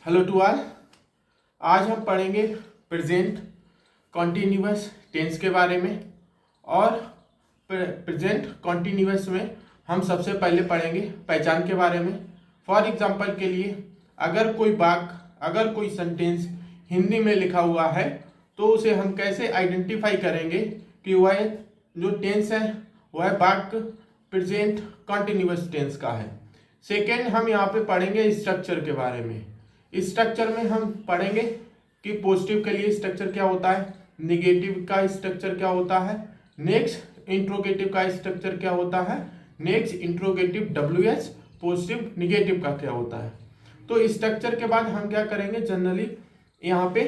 Hello to all. आज हम पढ़ेंगे प्रेजेंट कॉन्टिन्यूअस टेंस के बारे में। और प्रेजेंट कॉन्टिन्यूअस में हम सबसे पहले पढ़ेंगे पहचान के बारे में। फॉर एग्जांपल के लिए अगर कोई सेंटेंस हिंदी में लिखा हुआ है तो उसे हम कैसे आइडेंटिफाई करेंगे कि वह जो टेंस है वह वाक्य प्रेजेंट कॉन्टिन्यूअस टेंस का है। सेकेंड, हम यहाँ पे पढ़ेंगे स्ट्रक्चर के बारे में। स्ट्रक्चर में हम पढ़ेंगे कि पॉजिटिव के लिए स्ट्रक्चर क्या होता है, निगेटिव का स्ट्रक्चर क्या होता है, नेक्स्ट इंट्रोगेटिव का स्ट्रक्चर क्या होता है, next interrogative WH, positive negative का क्या होता है। तो स्ट्रक्चर के बाद हम क्या करेंगे, जनरली यहाँ पे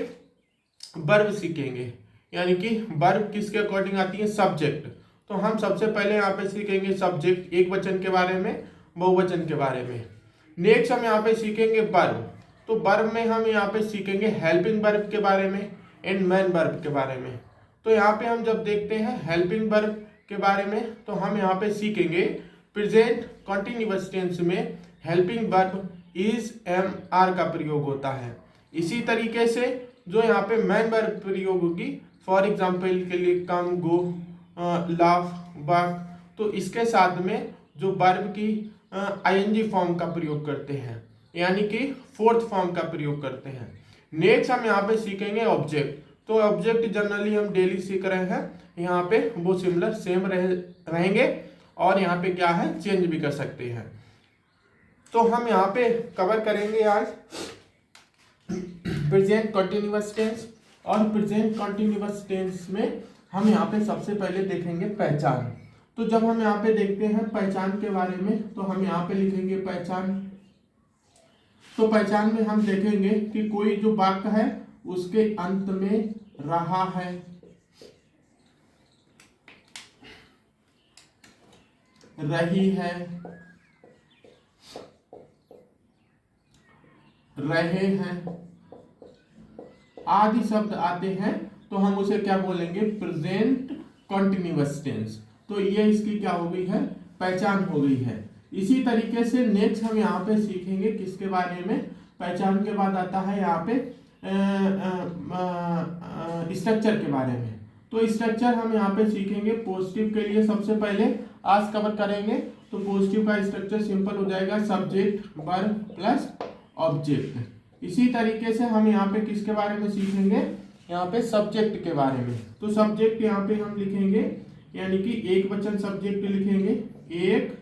वर्ब सीखेंगे, यानी कि वर्ब किसके अकॉर्डिंग आती है, सब्जेक्ट। तो हम सबसे पहले यहाँ पे सीखेंगे सब्जेक्ट, एक वचन के बारे में, बहुवचन के बारे में। नेक्स्ट हम यहाँ पे सीखेंगे वर्ब। तो वर्ब में हम यहाँ पे सीखेंगे हेल्पिंग वर्ब के बारे में एंड मेन वर्ब के बारे में। तो यहाँ पे हम जब देखते हैं हेल्पिंग वर्ब के बारे में तो हम यहाँ पे सीखेंगे प्रेजेंट कॉन्टिन्यूअस टेंस में helping verb is am are का प्रयोग होता है। इसी तरीके से जो यहाँ पे मेन वर्ब प्रयोग होगी, फॉर एग्जाम्पल के लिए कम, गो, लाफ, वॉक, तो इसके साथ में जो वर्ब की ING फॉर्म का प्रयोग करते हैं, यानी कि फोर्थ फॉर्म का प्रयोग करते हैं। नेक्स्ट हम यहाँ पे सीखेंगे ऑब्जेक्ट। तो ऑब्जेक्ट जनरली हम डेली सीख रहे हैं, यहाँ पे वो सिमिलर सेम रहेंगे और यहाँ पे क्या है, चेंज भी कर सकते हैं। तो हम यहाँ पे कवर करेंगे आज प्रेजेंट कॉन्टिन्यूअस टेंस। और प्रेजेंट कॉन्टिन्यूअस टेंस में हम यहाँ पे सबसे पहले देखेंगे पहचान। तो जब हम यहाँ पे देखते हैं पहचान के बारे में तो हम यहाँ पे लिखेंगे पहचान। तो पहचान में हम देखेंगे कि कोई जो वाक्य है उसके अंत में रहा है, रही है, रहे हैं आदि शब्द आते हैं तो हम उसे क्या बोलेंगे, प्रेजेंट कॉन्टिन्यूअस टेंस। तो ये इसकी क्या हो गई है, पहचान हो गई है। इसी तरीके से नेक्स्ट हम यहाँ पे सीखेंगे किसके बारे में, पहचान के बाद आता है यहाँ पे स्ट्रक्चर के बारे में। तो स्ट्रक्चर हम यहाँ पे सीखेंगे पॉजिटिव के लिए सबसे पहले आज कवर करेंगे। तो पॉजिटिव का स्ट्रक्चर सिंपल हो जाएगा, सब्जेक्ट वर्ब प्लस ऑब्जेक्ट। इसी तरीके से हम यहाँ पे किसके बारे में सीखेंगे, यहाँ पे सब्जेक्ट के बारे में। तो सब्जेक्ट यहाँ पे हम लिखेंगे, यानी कि एक वचन सब्जेक्ट लिखेंगे, एक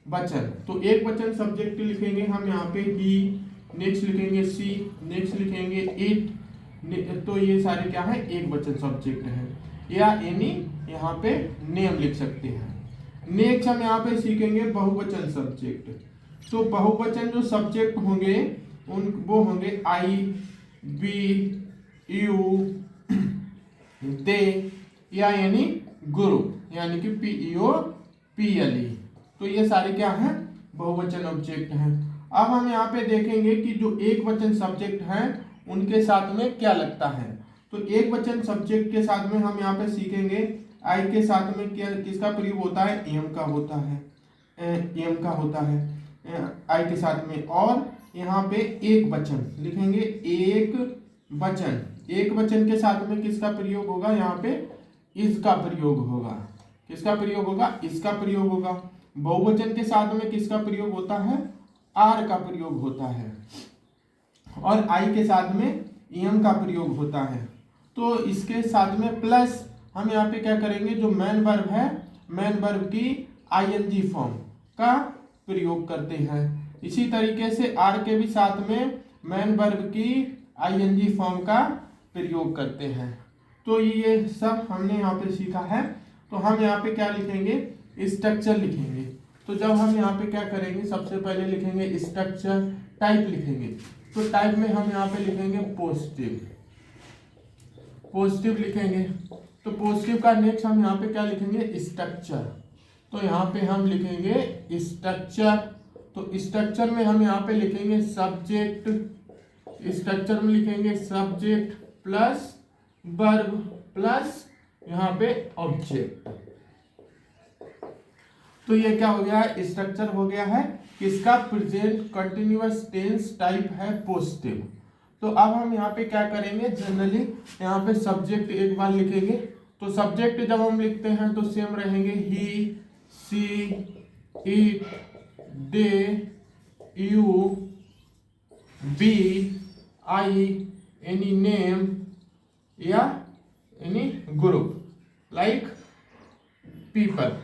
वचन। तो एक वचन सब्जेक्ट लिखेंगे हम यहाँ पे ही, नेक्स्ट लिखेंगे सी, नेक्स्ट लिखेंगे इट। तो ये सारे क्या है, एक वचन सब्जेक्ट है, या एनी यहाँ पे नेम लिख सकते हैं। नेक्स्ट हम यहाँ पे सीखेंगे बहुवचन सब्जेक्ट। तो बहुवचन जो सब्जेक्ट होंगे वो होंगे आई, वी, यू, दे, या यानी गुरु, यानी कि PEOPLE। तो ये सारे क्या हैं, बहुवचन ऑब्जेक्ट हैं। अब हम यहाँ पे देखेंगे कि जो एक वचन सब्जेक्ट हैं उनके साथ में क्या लगता है। तो एक वचन सब्जेक्ट के साथ में हम यहाँ पे सीखेंगे आई के साथ में क्या किसका प्रयोग होता है, एम का होता है, एम का होता है आई के साथ में। और यहाँ पे एक वचन लिखेंगे, एक वचन, एक वचन के साथ में किसका प्रयोग होगा, यहाँ पे इसका प्रयोग होगा। किसका प्रयोग होगा, इसका प्रयोग होगा। बहुवचन के साथ में किसका प्रयोग होता है, आर का प्रयोग होता है। और आई के साथ में एम का प्रयोग होता है। तो इसके साथ में प्लस हम यहाँ पे क्या करेंगे, जो मेन वर्ब है, मेन वर्ब की ING फॉर्म का प्रयोग करते हैं। इसी तरीके से आर के भी साथ में मेन वर्ब की ING फॉर्म का प्रयोग करते हैं। तो ये सब हमने यहाँ पे सीखा है। तो हम यहाँ पे क्या लिखेंगे, स्ट्रक्चर लिखेंगे। तो जब हम यहाँ पे क्या करेंगे, सबसे पहले लिखेंगे स्ट्रक्चर, टाइप लिखेंगे। तो टाइप में हम यहाँ पे लिखेंगे पॉजिटिव, पॉजिटिव लिखेंगे। तो पॉजिटिव का नेक्स्ट हम यहाँ पे क्या लिखेंगे, स्ट्रक्चर। तो यहाँ पे हम लिखेंगे स्ट्रक्चर। तो स्ट्रक्चर में हम यहाँ पे लिखेंगे सब्जेक्ट, स्ट्रक्चर में लिखेंगे सब्जेक्ट प्लस वर्ब प्लस यहाँ पे ऑब्जेक्ट। तो ये क्या हो गया है, स्ट्रक्चर हो गया है। किसका, प्रेजेंट कंटिन्यूअस टेंस टाइप है पॉजिटिव। तो अब हम यहाँ पे क्या करेंगे, जनरली यहाँ पे सब्जेक्ट एक बार लिखेंगे। तो सब्जेक्ट जब हम लिखते हैं तो सेम रहेंगे, he, she, it, they, you, we, I, any name या एनी ग्रुप लाइक पीपल।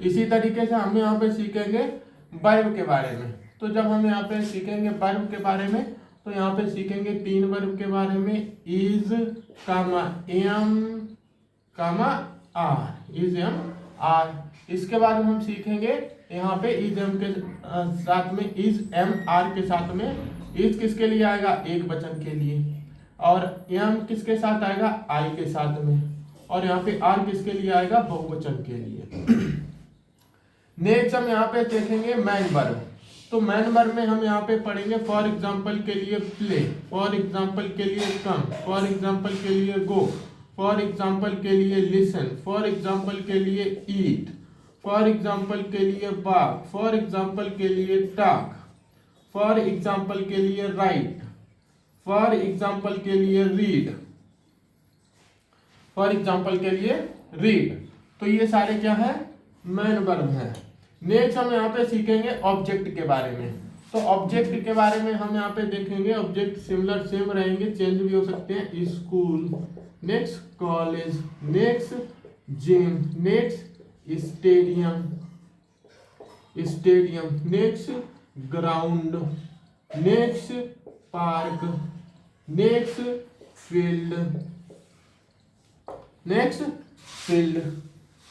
इसी तरीके से हम यहाँ पे सीखेंगे वर्ब के बारे में। तो जब हम यहाँ पे सीखेंगे वर्ब के बारे में तो यहाँ पे सीखेंगे 3 वर्ब के बारे में, is comma am comma are, is am are. इसके बाद हम सीखेंगे यहाँ पे इज एम के साथ में, इज एम आर के साथ में इज किसके लिए आएगा, एक वचन के लिए, और एम किसके साथ आएगा, आई के साथ में, और यहाँ पे आर किसके लिए आएगा, बहुवचन के लिए। नेक्स्ट हम यहाँ पे देखेंगे मैन वर्ब। तो मैन वर्ब में हम यहाँ पे पढ़ेंगे फॉर एग्जाम्पल के लिए प्ले, फॉर एग्जाम्पल के लिए कम, फॉर एग्जाम्पल के लिए गो, फॉर एग्जाम्पल के लिए लिसन, फॉर एग्जाम्पल के लिए ईट, फॉर एग्जाम्पल के लिए वॉक, फॉर एग्जाम्पल के लिए टॉक, फॉर एग्जाम्पल के लिए राइट, फॉर एग्जाम्पल के लिए रीड, फॉर एग्जाम्पल के लिए रीड। तो ये सारे क्या है, मैन वर्ब है। नेक्स्ट हम यहाँ पे सीखेंगे ऑब्जेक्ट के बारे में। तो ऑब्जेक्ट के बारे में हम यहाँ पे देखेंगे, ऑब्जेक्ट सिमिलर सेम रहेंगे, चेंज भी हो सकते हैं। School, next college, next gym, next stadium, stadium, next ground, next park, next field, next field.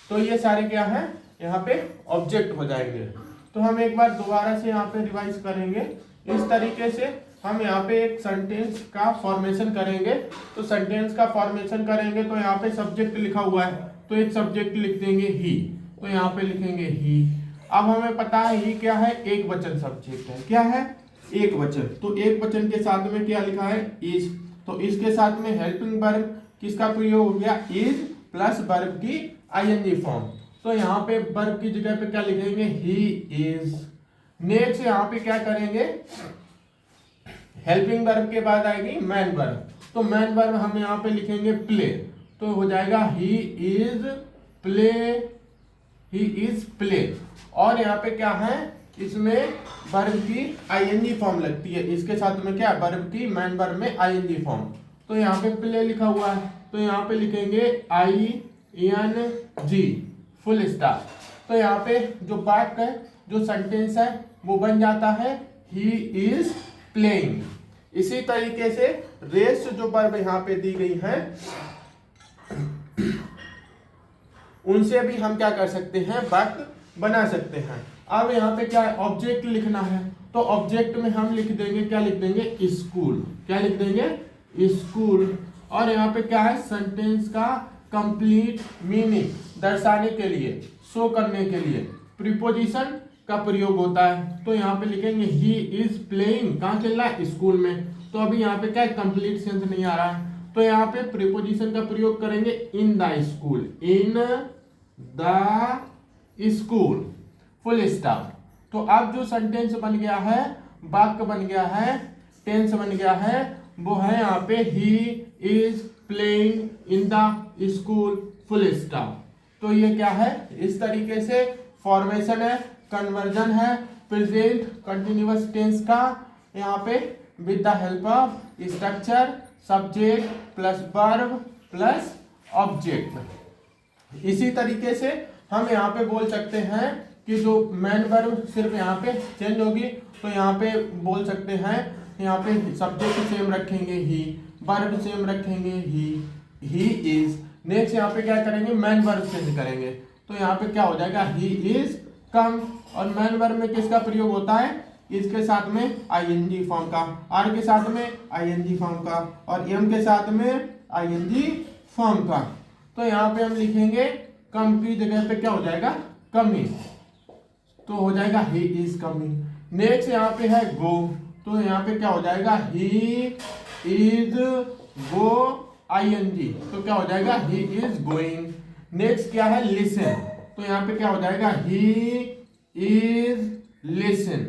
तो ये सारे क्या है, यहाँ पे ऑब्जेक्ट हो जाएंगे। तो हम एक बार दोबारा से यहाँ पे रिवाइज करेंगे। इस तरीके से हम यहाँ पे एक सेंटेंस का फॉर्मेशन करेंगे। तो सेंटेंस का फॉर्मेशन करेंगे तो यहाँ पे सब्जेक्ट लिखा हुआ है, तो एक सब्जेक्ट लिख देंगे ही, तो यहाँ पे लिखेंगे ही। अब हमें पता है ही क्या है, एक वचन सब्जेक्ट है। क्या है, एक वचन। तो एक वचन के साथ में क्या लिखा है, इज। तो इसके साथ में हेल्पिंग वर्ब किसका प्रयोग हो गया, इज प्लस वर्ब की आईएनजी फॉर्म। तो यहाँ पे वर्ब की जगह पे क्या लिखेंगे, ही इज। नेक्स्ट यहाँ पे क्या करेंगे, हेल्पिंग वर्ब के बाद आएगी मैन वर्ब। तो मैन वर्ब हम यहाँ पे लिखेंगे प्ले, तो हो जाएगा he is play, he is play. और यहाँ पे क्या है, इसमें वर्ब की आईएनजी फॉर्म लगती है। इसके साथ में क्या, वर्ब की मैन वर्ब में आईएनजी फॉर्म। तो यहाँ पे प्ले लिखा हुआ है, तो यहाँ पे लिखेंगे ING फुल स्टॉप। तो यहाँ पे जो वाक्य है, जो सेंटेंस है, वो बन जाता है ही इज प्लेइंग। इसी तरीके से रेस्ट जो वर्ब यहाँ पे दी गई है उनसे भी हम क्या कर सकते हैं, वाक्य बना सकते हैं। अब यहाँ पे क्या है, ऑब्जेक्ट लिखना है। तो ऑब्जेक्ट में हम लिख देंगे, क्या लिख देंगे, स्कूल। क्या लिख देंगे, स्कूल। और यहाँ पे क्या है, सेंटेंस का कंप्लीट मीनिंग दर्शाने के लिए, शो करने के लिए प्रीपोजिशन का प्रयोग होता है। तो यहाँ पे लिखेंगे ही इज प्लेइंग, कहाँ खेल रहा है, स्कूल में। तो अभी यहाँ पे क्या, कंप्लीट सेंस नहीं आ रहा है, तो यहाँ पे प्रीपोजिशन का प्रयोग करेंगे in the school, in the school full stop. तो अब जो सेंटेंस बन गया है, वाक्य बन गया है, टेंस बन गया है, वो है यहाँ पे he is playing in the school full stop. तो ये क्या है, इस तरीके से फॉर्मेशन है, कन्वर्जन है प्रेजेंट कंटिन्यूअस टेंस का, यहाँ पे with the help of structure subject plus verb plus object. इसी तरीके से हम यहाँ पे बोल सकते हैं कि जो मैन वर्ब सिर्फ यहाँ पे चेंज होगी, तो यहाँ पे बोल सकते हैं, यहाँ पे सब्जेक्ट सेम रखेंगे ही, वर्ब सेम रखेंगे ही इज। नेक्स्ट यहाँ पे क्या करेंगे, मैन वर्ब चेंज करेंगे, तो यहाँ पे क्या हो जाएगा, ही इज कम। और मैन वर्ब में किसका प्रयोग होता है, इसके साथ में आईएनजी फॉर्म का, आर के साथ में आईएनजी फॉर्म का, और एम के साथ में आईएनजी फॉर्म का। तो यहाँ पे हम लिखेंगे कम की जगह पे क्या हो जाएगा, कमिंग, तो हो जाएगा ही इज कमिंग। नेक्स्ट यहाँ पे है गो, तो यहाँ पे क्या हो जाएगा, ही इज गो आईएनजी, तो क्या हो जाएगा, ही इज गोइंग। नेक्स्ट क्या है, लिसन, तो यहाँ पे क्या हो जाएगा, ही इज लिसन,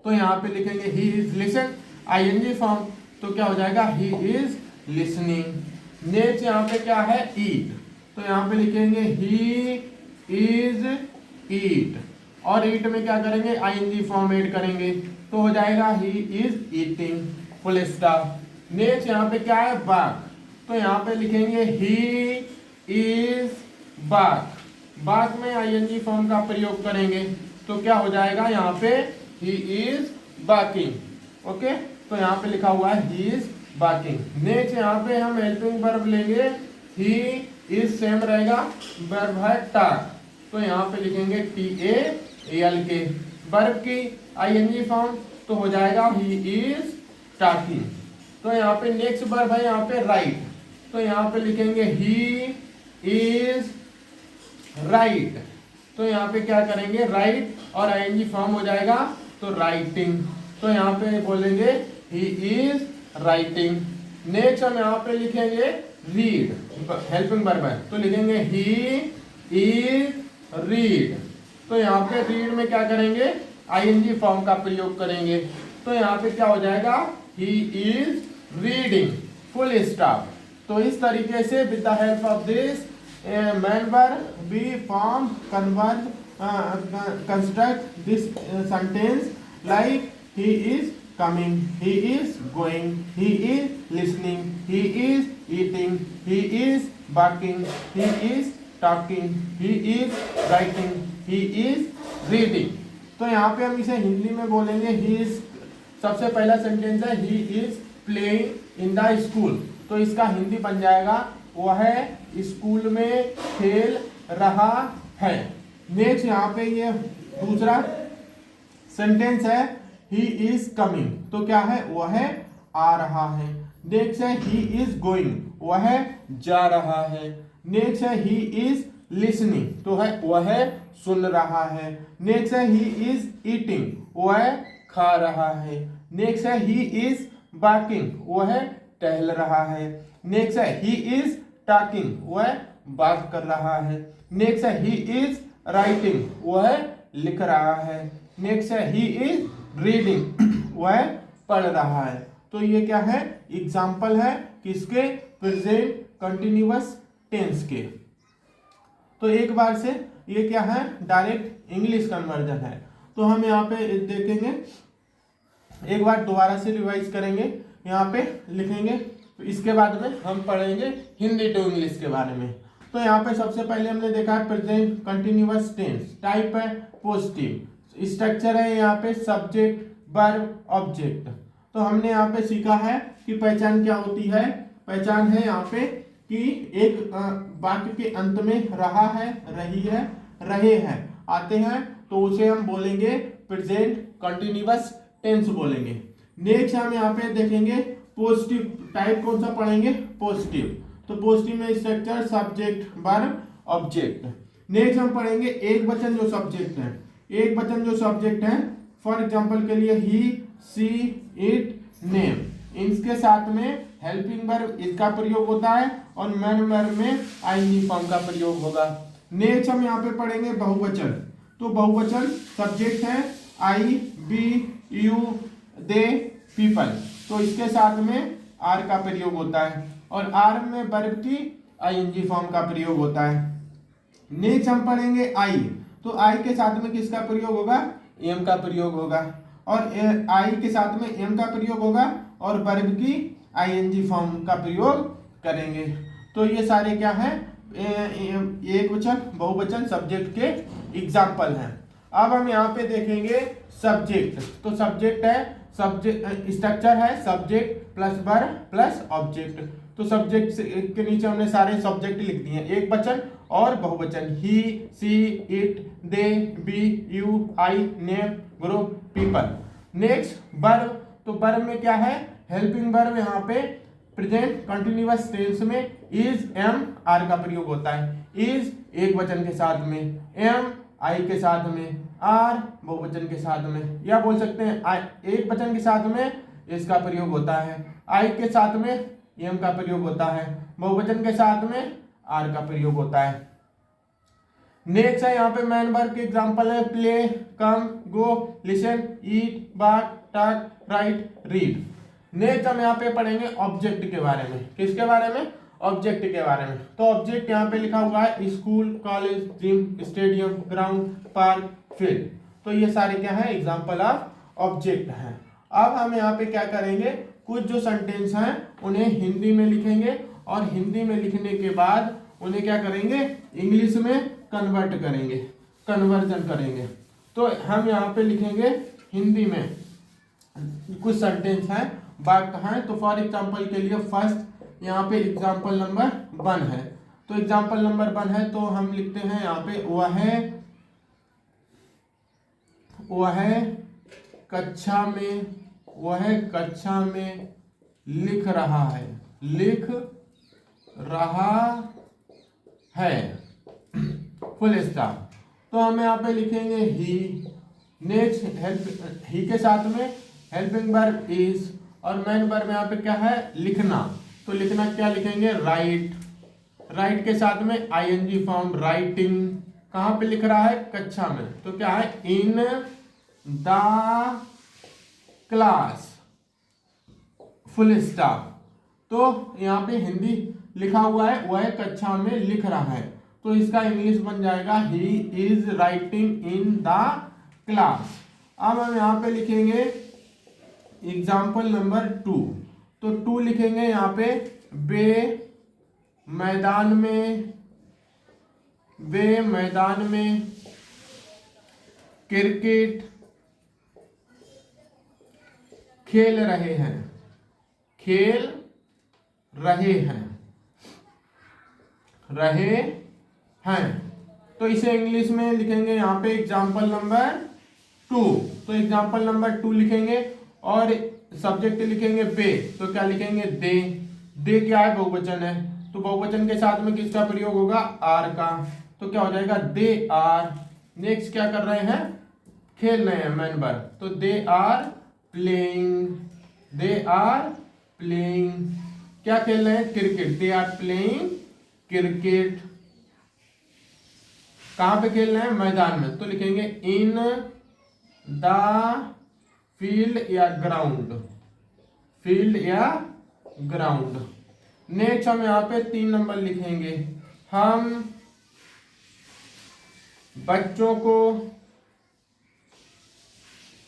तो यहाँ पे लिखेंगे he is listen, ING form, तो क्या हो जाएगा ही इज लिसनिंग। नेक्स्ट यहाँ पे क्या है ईट, तो यहाँ पे लिखेंगे ही इज ईट, और ईट में क्या करेंगे आईएनजी फॉर्म ऐड करेंगे, तो हो जाएगा he is eating, full stop. Next यहाँ पे क्या है बाग, तो यहाँ पे लिखेंगे ही इज बाग, बाग में आईएनजी फॉर्म का प्रयोग करेंगे, तो क्या हो जाएगा यहाँ पे ही इज बाकिंग, ओके, तो यहाँ पे लिखा हुआ है ही इज बाकिंग। नेक्स्ट यहाँ पे हम हेल्पिंग वर्ब लेंगे, ही इज सेम रहेगा, वर्ब है टाक, तो यहाँ पे लिखेंगे TAL वर्ब की आईएनजी फॉर्म, तो हो जाएगा ही इज टाकिंग। तो यहाँ पे नेक्स्ट वर्ब है यहाँ पे राइट, तो यहाँ पे लिखेंगे ही इज राइट, तो यहाँ पे क्या करेंगे राइट और आईएनजी फॉर्म हो जाएगा तो राइटिंग, तो यहाँ पे बोलेंगे ही इज राइटिंग। नेक्स्ट हम यहाँ पे लिखेंगे रीड, हेल्पिंग वर्ब है, तो लिखेंगे ही इज रीड, तो यहाँ पे रीड में क्या करेंगे आईएनजी फॉर्म का प्रयोग करेंगे, तो यहाँ पे क्या हो जाएगा he is reading, full stop. तो इस तरीके से with the help of this main verb we form construct this sentence like he is coming, he is going, he is listening, he is eating, he is barking, he is talking, he is writing, he is reading। तो यहाँ पे हम इसे हिंदी में बोलेंगे he is, सबसे पहला sentence है he is playing in the school, तो इसका हिंदी बन जाएगा वह स्कूल में खेल रहा है। नेक्स्ट यहाँ पे ये दूसरा सेंटेंस है ही इज कमिंग, तो क्या है वह आ रहा है। नेक्स्ट है ही इज गोइंग, वह जा रहा है। नेक्स्ट है ही इज लिसनिंग, तो है वह सुन रहा है। नेक्स्ट है ही इज ईटिंग, वह खा रहा है। नेक्स्ट है ही इज बाकिंग, वह टहल रहा है। नेक्स्ट है ही इज टॉकिंग, वह बात कर रहा है। नेक्स्ट है ही इज राइटिंग, वह लिख रहा है। नेक्स्ट है ही इज रीडिंग, वह पढ़ रहा है। तो ये क्या है एग्जाम्पल है किसके प्रेजेंट कंटिन्यूअस टेंस के। तो एक बार से ये क्या है डायरेक्ट इंग्लिश कन्वर्जन है। तो हम यहाँ पे देखेंगे, एक बार दोबारा से रिवाइज करेंगे, यहाँ पे लिखेंगे, तो इसके बाद में हम पढ़ेंगे हिंदी टू इंग्लिश के बारे में। तो यहाँ पे सबसे पहले हमने देखा है प्रेजेंट कंटिन्यूअस टेंस, टाइप है पॉजिटिव, स्ट्रक्चर है यहाँ पे सब्जेक्ट वर्ब ऑब्जेक्ट। तो हमने यहाँ पे सीखा है कि पहचान क्या होती है। पहचान है यहाँ पे कि एक वाक्य के अंत में रहा है, रही है, रहे हैं आते हैं, तो उसे हम बोलेंगे प्रेजेंट कंटिन्यूअस टेंस बोलेंगे। नेक्स्ट हम यहाँ पे देखेंगे पॉजिटिव टाइप कौन सा पढ़ेंगे पॉजिटिव, तो पॉजिटिव में structure subject verb object. Next हम पढ़ेंगे एक वचन जो सब्जेक्ट है, एक वचन जो सब्जेक्ट है, फॉर एग्जांपल के लिए ही सी इट नेम, इनके साथ में हेल्पिंग वर्ब इसका प्रयोग होता है और मेन वर्ब में आईएनजी फॉर्म का प्रयोग होगा। नेक्स्ट हम यहाँ पे पढ़ेंगे बहुवचन, तो बहुवचन सब्जेक्ट है आई बी यू दे पीपल, तो इसके साथ में आर का प्रयोग होता है और आर में वर्ब की आईएनजी फॉर्म का प्रयोग होता है। नेक्स्ट हम पढ़ेंगे आई, तो आई के साथ में किसका प्रयोग होगा एम का प्रयोग होगा और आई के साथ में एम का प्रयोग होगा और वर्ब की आईएनजी फॉर्म का प्रयोग करेंगे। तो ये सारे क्या है एक वचन बहुवचन सब्जेक्ट के एग्जाम्पल हैं। अब हम यहाँ पे देखेंगे सब्जेक्ट, तो सब्जेक्ट है सब्जेक्ट स्ट्रक्चर है subject plus verb plus object. तो सब्जेक्ट के नीचे हमने सारे सब्जेक्ट लिख दिए, एक वचन और बहुवचन, he she it they we you I name group people. Next verb, तो वर्ब में क्या है हेल्पिंग वर्ब, यहाँ पे प्रेजेंट कंटिन्यूअस टेंस में इज एम आर का प्रयोग होता है। इज एक वचन के साथ में, एम आई के साथ में, आर बहुवचन के साथ में, या बोल सकते हैं एक वचन के साथ में इसका प्रयोग होता है, आई के साथ में एम का प्रयोग होता है, बहुवचन के साथ में आर का प्रयोग होता है। नेक्स्ट है यहाँ पे मैन वर्ब के एग्जांपल है प्ले, कम, गो, लिसन, ईट, बाक, टॉक, राइट, रीड। नेक्स्ट हम यहाँ पे पढ़ेंगे ऑब्जेक्ट के बारे में। किसके बारे में? ऑब्जेक्ट के बारे में। तो ऑब्जेक्ट यहाँ पे लिखा हुआ है school, college, gym, stadium, ground, park, field. तो ये सारे क्या है? एग्जांपल ऑफ ऑब्जेक्ट हैं। अब हम यहाँ पे क्या करेंगे, कुछ जो सेंटेंस हैं उन्हें हिंदी में लिखेंगे और हिंदी में लिखने के बाद उन्हें क्या करेंगे, इंग्लिश में कन्वर्ट करेंगे, कन्वर्जन करेंगे। तो हम यहाँ पे लिखेंगे हिंदी में कुछ सेंटेंस हैं, वाक्य हैं। तो फॉर एग्जांपल के लिए फर्स्ट यहाँ पे एग्जांपल नंबर 1 है। तो एग्जांपल नंबर 1 है तो हम लिखते हैं यहाँ पे वह कक्षा में लिख रहा है फुल स्टॉप। तो हम यहाँ पे लिखेंगे ही। नेक्स्ट ही के साथ में हेल्पिंग वर्ब इज और मेन वर्ब यहाँ पे क्या है? लिखना। तो लिखना क्या लिखेंगे? राइट के साथ में आईएनजी फॉर्म राइटिंग। कहाँ पे लिख रहा है? कक्षा में। तो क्या है? In the class full stop. तो यहाँ पे हिंदी लिखा हुआ है वह कक्षा में लिख रहा है, तो इसका इंग्लिश बन जाएगा he is writing in the class. अब हम यहाँ पे लिखेंगे एग्जाम्पल नंबर 2। तो 2 लिखेंगे यहाँ पे वे मैदान में क्रिकेट खेल रहे हैं। तो इसे इंग्लिश में लिखेंगे यहाँ पे एग्जाम्पल नंबर 2। तो एग्जाम्पल नंबर 2 लिखेंगे और सब्जेक्ट लिखेंगे वे। तो क्या लिखेंगे? दे क्या है? बहुवचन है। तो बहुवचन के साथ में किसका प्रयोग होगा? आर का। तो क्या हो जाएगा? They are. नेक्स्ट क्या कर रहे हैं? खेल रहे हैं, मैन वर्ब। तो दे आर प्लेइंग। क्या खेल रहे हैं? Cricket. They are playing cricket. कहां पे खेल रहे हैं? मैदान में। तो लिखेंगे इन द फील्ड या ग्राउंड। नेक्स्ट हम यहाँ पे 3 नंबर लिखेंगे, हम बच्चों को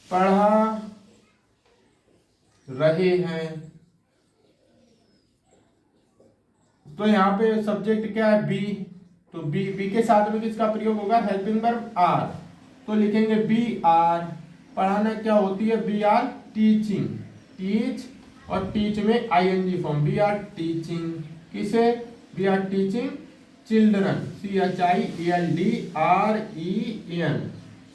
पढ़ा रहे हैं। तो यहाँ पे सब्जेक्ट क्या है? बी। तो बी के साथ में किसका प्रयोग होगा? Helping verb are. तो लिखेंगे बी आर। पढ़ाना क्या होती है? We are teaching. टीच और टीच में ING form. We are teaching किसे? We are teaching children. CHILDREN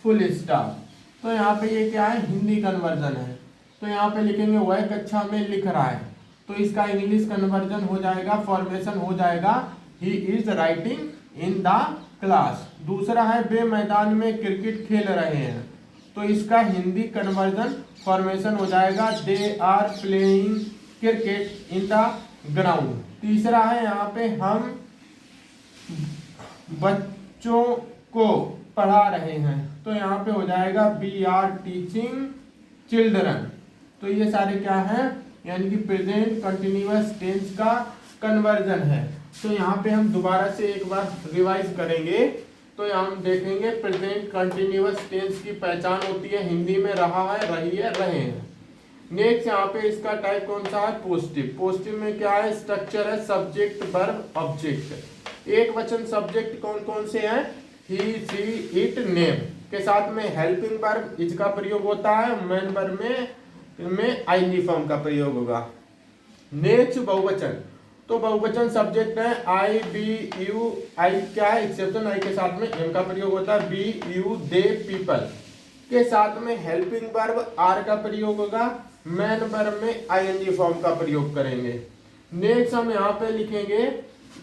full stop. तो यहाँ पे ये क्या है? हिंदी कन्वर्जन है। तो यहाँ पे लिखेंगे वह कक्षा में लिख रहा है, तो इसका इंग्लिश कन्वर्जन हो जाएगा, फॉर्मेशन हो जाएगा he is writing in the class. दूसरा है वे मैदान में क्रिकेट खेल रहे हैं, तो इसका हिंदी कन्वर्जन फॉर्मेशन हो जाएगा they are playing cricket in the ground. तीसरा है यहाँ पे हम बच्चों को पढ़ा रहे हैं, तो यहाँ पे हो जाएगा वी आर टीचिंग चिल्ड्रन। तो ये सारे क्या हैं? यानी कि प्रेजेंट कंटिन्यूअस टेंस का कन्वर्जन है। तो यहाँ पे हम दोबारा से एक बार रिवाइज करेंगे। तो यहाँ हम देखेंगे प्रेजेंट कंटिन्यूअस टेंस की पहचान होती है हिंदी में रहा है, रही है, रहे हैं। नेक्स्ट यहाँ पे इसका टाइप कौन सा है? पॉजिटिव। पॉजिटिव में क्या है? स्ट्रक्चर है सब्जेक्ट वर्ब ऑब्जेक्ट। एक वचन सब्जेक्ट कौन कौन से हैं? ही, शी, इट, नेम के साथ में हेल्पिंग वर्ब इज का प्रयोग होता है, मेन वर्ब में आईएनजी फॉर्म का प्रयोग होगा। नेक्स्ट बहुवचन। तो बहुवचन सब्जेक्ट है आई, बी, यू, आई क्या है? एक्सेप्शन आई के साथ में एम का प्रयोग होता है, बी, यू, दे, पीपल के साथ में हेल्पिंग वर्ब आर का प्रयोग होगा, मेन वर्ब में आईएनजी फॉर्म का प्रयोग करेंगे। नेक्स्ट हम यहाँ पे लिखेंगे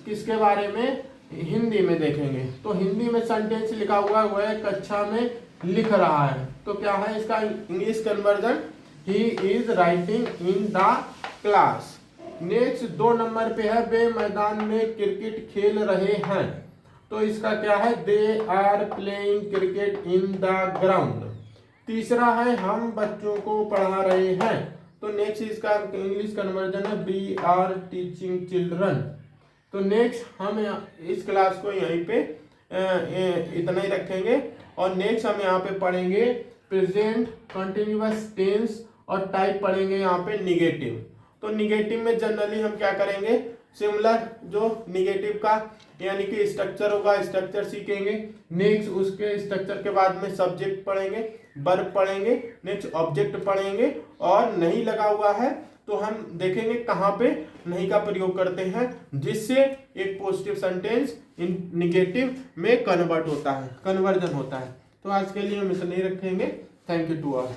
किसके बारे में? हिंदी में देखेंगे। तो हिंदी में सेंटेंस लिखा हुआ है वह कक्षा में लिख रहा है, तो क्या है इसका English conversion? He is writing in the class. Next 2 number पे है वे मैदान में क्रिकेट खेल रहे हैं। तो इसका क्या है, they are playing cricket in the ground. तीसरा है हम बच्चों को पढ़ा रहे हैं, तो नेक्स्ट इसका इंग्लिश कन्वर्जन है वी आर टीचिंग चिल्ड्रन। तो नेक्स्ट हम इस क्लास को यहीं पे इतना ही रखेंगे और नेक्स्ट हम यहाँ पे पढ़ेंगे प्रेजेंट कंटिन्यूअस टेंस और टाइप पढ़ेंगे यहाँ पे निगेटिव। तो निगेटिव में जनरली हम क्या करेंगे, सिमिलर जो निगेटिव का यानी कि स्ट्रक्चर होगा, स्ट्रक्चर सीखेंगे। नेक्स्ट उसके स्ट्रक्चर के बाद में सब्जेक्ट पढ़ेंगे, वर्ब पढ़ेंगे, नेक्स्ट ऑब्जेक्ट पढ़ेंगे और नहीं लगा हुआ है तो हम देखेंगे कहाँ पे नहीं का प्रयोग करते हैं जिससे एक पॉजिटिव सेंटेंस इन निगेटिव में कन्वर्ट होता है, कन्वर्जन होता है। तो आज के लिए हम इतना ही रखेंगे। Thank you to all.